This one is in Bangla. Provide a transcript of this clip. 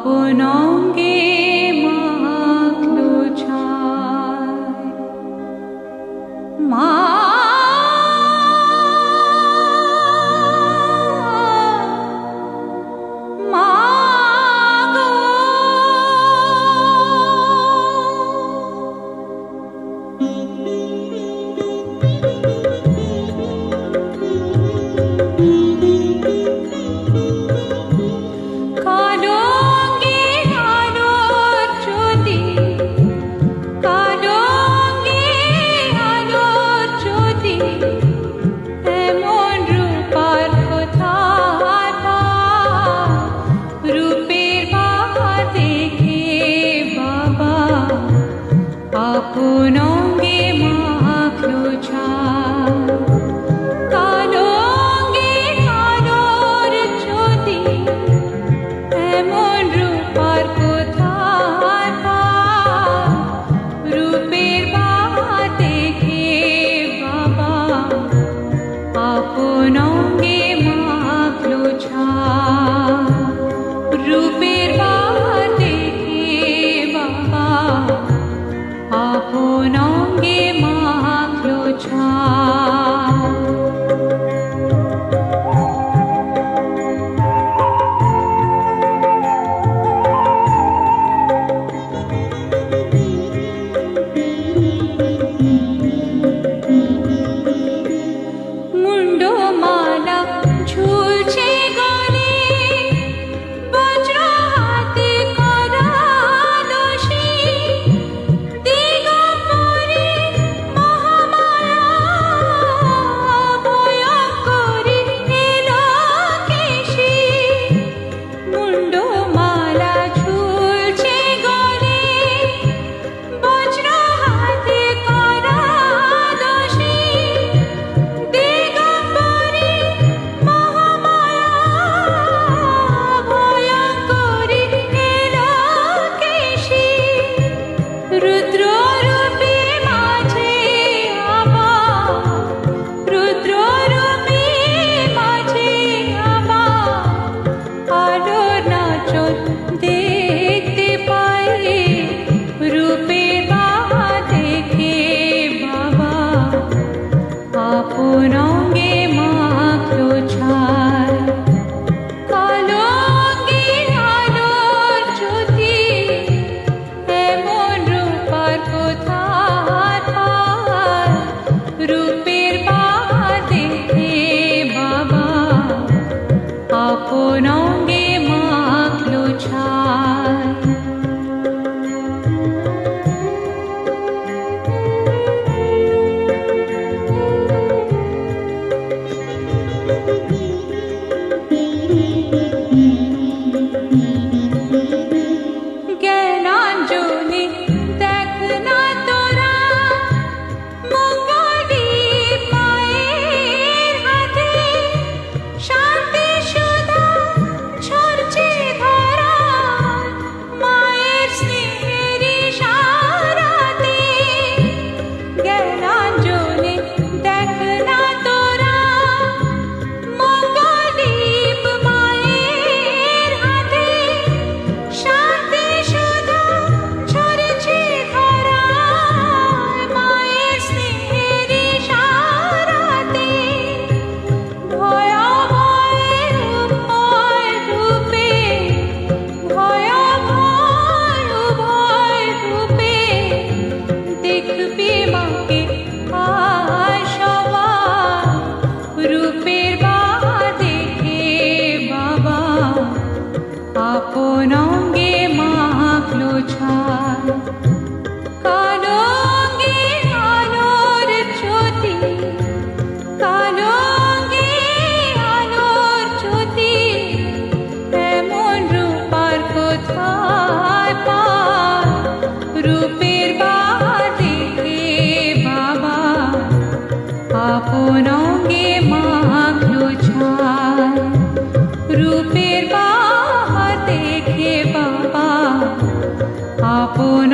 আপন অঙ্গে মাখলো ছায়। মা আপন অঙ্গে মাখলো ছায়। কালো অঙ্গে আলোর জ্যোতি, এমন রূপার কোথায় পায়? রূপের বাহা দেখে বাবা আপন অঙ্গে মাখলো ছায়। রূপের বাহা দেখে বাবা আপন অঙ্গে মাখলো ছায়। মুন্ডমালা ঝুলছে গলে, বজ্র হাতে করা দোষী। দিগম্বরে মহামায়া ভয়ঙ্করী এলোকেশী। মুন্ডমালা ঝুলছে গলে, বজ্র হাতে করা দোষী। দিগম্বরে মহামায়া ভয়ঙ্করী এলোকেশী। রুদ্ররূপে মাঝে আবার, রুদ্ররূপে মাঝে আবার আলোর নাচন দেখতে পাই। রূপের বাহা দেখে বাবা আপন অঙ্গে মাখলো ছায়। কালো অঙ্গে আলোর জ্যোতি, এমন রূপার কোথায় পায়? রূপের বাহা দেখে বাবা আপন অঙ্গে মাখলো ছায়। জ্ঞানাঞ্জলি দেখ না তোরা, মঙ্গলদীপ মায়ের হাতে। শান্তি সুধা ঝরছে ধরায়, মায়ের স্নেহের ইশারাতে। জ্ঞানাঞ্জলি দেখ না তোরা, মঙ্গলদীপ মায়ের হাতে। শান্তি সুধা ঝরছে ধরায়, মায়ের স্নেহের ইশারাতে। ভয়াভয় উভয় রূপে, ভয়াভয় উভয় রূপে দেখবি মাকে আয় সবাই। রূপের বাহা দেখে বাবা আপন অঙ্গে মাখলো ছায়। কালো অঙ্গে আলোর জ্যোতি, কালো অঙ্গে আলোর জ্যোতি, এমন রূপার কোথায় পায়? রূপের বাহা দেখে বাবা আপন অঙ্গে মাখলো ছায়। রূপের বাহা দেখে বাবা আপন